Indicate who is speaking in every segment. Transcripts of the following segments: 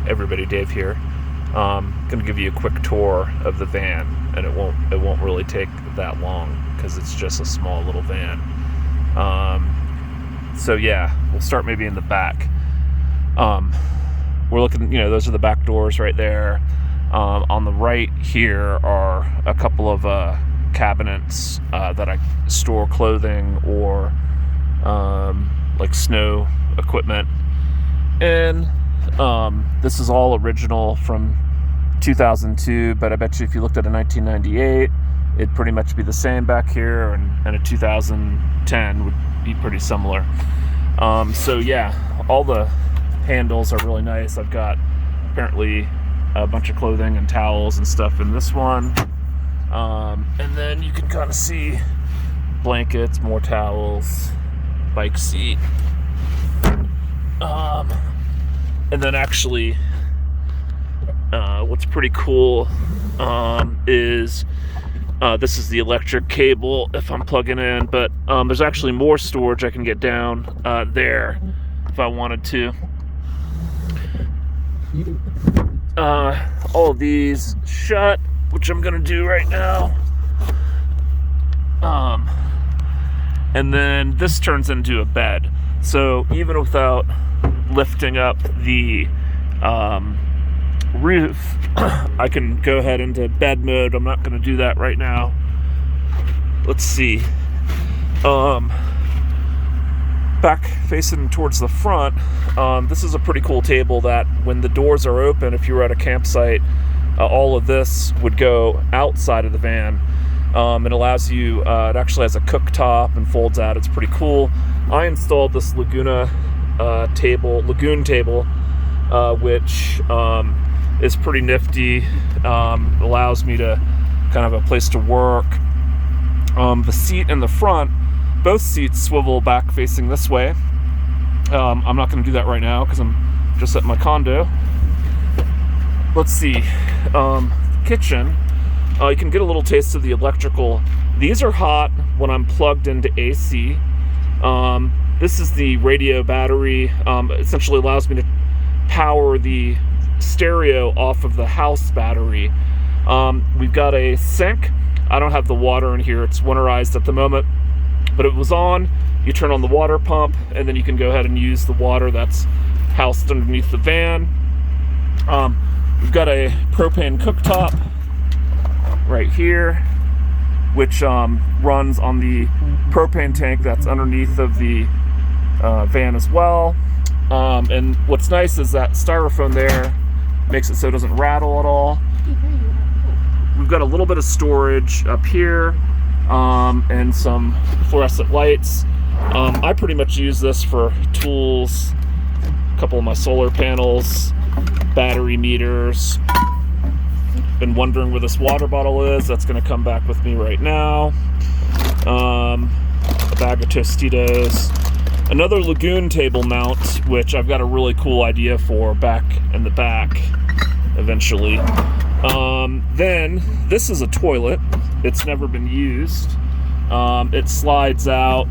Speaker 1: everybody, Dave here. Gonna give you a quick tour of the van, and it won't really take that long because it's just a small little van. So yeah, we'll start maybe in the back. We're looking, those are the back doors right there. On the right here are a couple of cabinets that I store clothing or like snow equipment. And this is all original from 2002, but I bet you if you looked at a 1998, it'd pretty much be the same back here, and a 2010 would be pretty similar. So yeah, all the handles are really nice. I've got apparently a bunch of clothing and towels and stuff in this one. And then you can kind of see blankets, more towels, bike seat. And then actually, what's pretty cool is this is the electric cable if I'm plugging in, but there's actually more storage I can get down there if I wanted to. All of these shut, which I'm gonna do right now. And then this turns into a bed. So even without lifting up the roof, I can go ahead into bed mode. I'm not going to do that right now. Let's see. Back facing towards the front, this is a pretty cool table that when the doors are open, if you were at a campsite, all of this would go outside of the van. It allows you, it actually has a cooktop and folds out. It's pretty cool. I installed this lagoon table, which is pretty nifty. Allows me to kind of have a place to work. The seat in the front, both seats swivel back facing this way. I'm not going to do that right now because I'm just at my condo. Let's see. Kitchen. You can get a little taste of the electrical. These are hot when I'm plugged into AC. This is the radio battery. Essentially allows me to power the stereo off of the house battery. We've got a sink. I don't have the water in here. It's winterized at the moment, but it was on. You turn on the water pump, and then you can go ahead and use the water that's housed underneath the van. We've got a propane cooktop right here, which runs on the propane tank that's underneath of the van as well. And what's nice is that styrofoam there makes it so it doesn't rattle at all. We've got a little bit of storage up here, and some fluorescent lights. I pretty much use this for tools, a couple of my solar panels, battery meters. Been wondering where this water bottle is. That's going to come back with me right now. A bag of Tostitos. Another lagoon table mount, which I've got a really cool idea for back in the back eventually. Then this is a toilet. It's never been used. It slides out,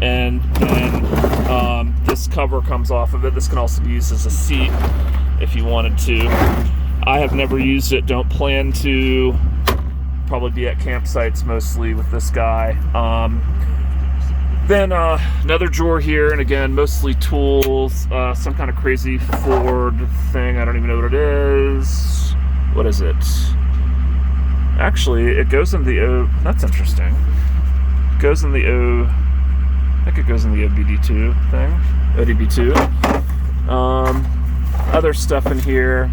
Speaker 1: and then this cover comes off of it. This can also be used as a seat if you wanted to. I have never used it, don't plan to. Probably be at campsites mostly with this guy. Then another drawer here, and again, mostly tools. Some kind of crazy Ford thing. I don't even know what it is. What is it? Actually, it goes in the O. That's interesting. It goes in the O. I think it goes in the OBD2 thing. ODB2. Other stuff in here.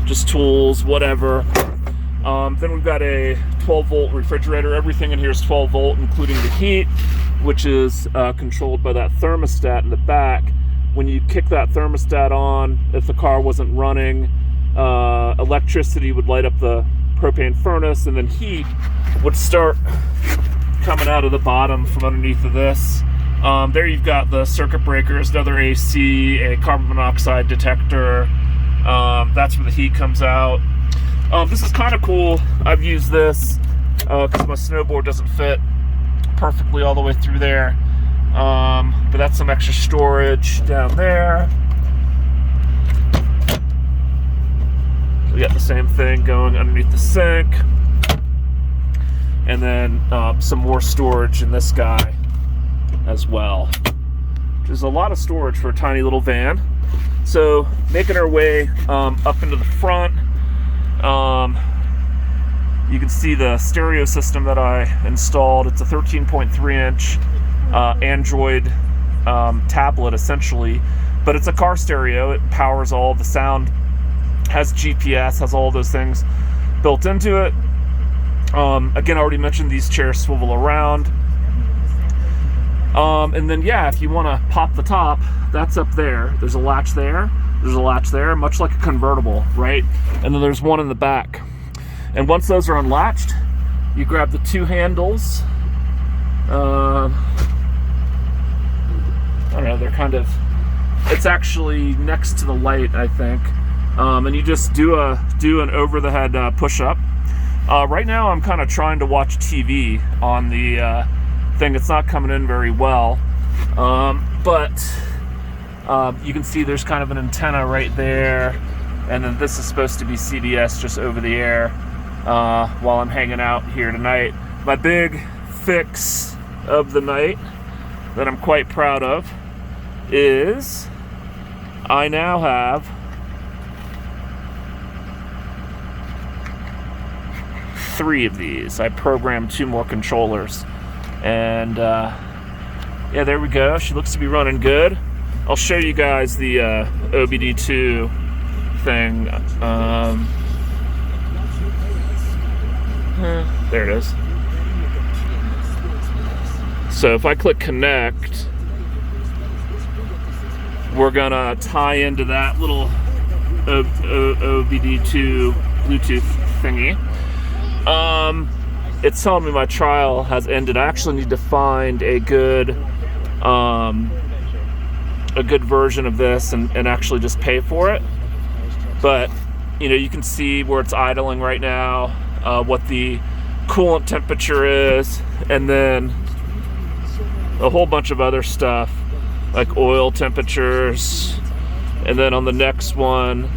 Speaker 1: Just tools, whatever. Then we've got a 12-volt refrigerator. Everything in here is 12 volt, including the heat, which is controlled by that thermostat in the back. When you kick that thermostat on, if the car wasn't running, electricity would light up the propane furnace, and then heat would start coming out of the bottom from underneath of this. There you've got the circuit breakers, another AC, a carbon monoxide detector. That's where the heat comes out. This is kind of cool. I've used this because my snowboard doesn't fit perfectly all the way through there. But that's some extra storage down there. same thing going underneath the sink. And then some more storage in this guy as well. There's a lot of storage for a tiny little van. So making our way up into the front, you can see the stereo system that I installed. It's a 13.3-inch Android tablet essentially, but it's a car stereo. It powers all the sound, has GPS, has all those things built into it. Again, I already mentioned these chairs swivel around. And then, yeah, if you want to pop the top, that's up there. There's a latch there. There's a latch there, much like a convertible, right? And then there's one in the back. And once those are unlatched, you grab the two handles. I don't know, they're kind of, it's actually next to the light, I think. And you just do an over-the-head push-up. Right now, I'm kind of trying to watch TV on the thing. It's not coming in very well, but you can see there's kind of an antenna right there, and then this is supposed to be CBS just over the air while I'm hanging out here tonight. My big fix of the night that I'm quite proud of is I now have 3 of these. I programmed 2 more controllers. And yeah, there we go. She looks to be running good. I'll show you guys the OBD2 thing. There it is. So if I click connect, we're gonna tie into that little OBD2 Bluetooth thingy. It's telling me my trial has ended. I actually need to find a good version of this and actually just pay for it. But you know, you can see where it's idling right now, what the coolant temperature is, and then a whole bunch of other stuff like oil temperatures. And then on the next one,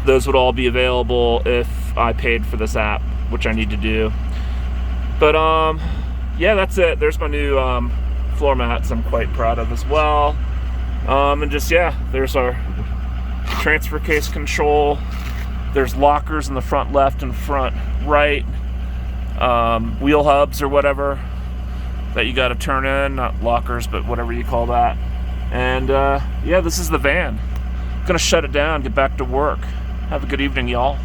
Speaker 1: those would all be available if I paid for this app, which I need to do. But yeah, that's it. There's my new floor mats I'm quite proud of as well. And just, yeah, there's our transfer case control. There's lockers in the front left and front right, wheel hubs or whatever that you got to turn in, not lockers, but whatever you call that. And yeah, this is the van. Gonna shut it down, get back to work. Have a good evening, y'all.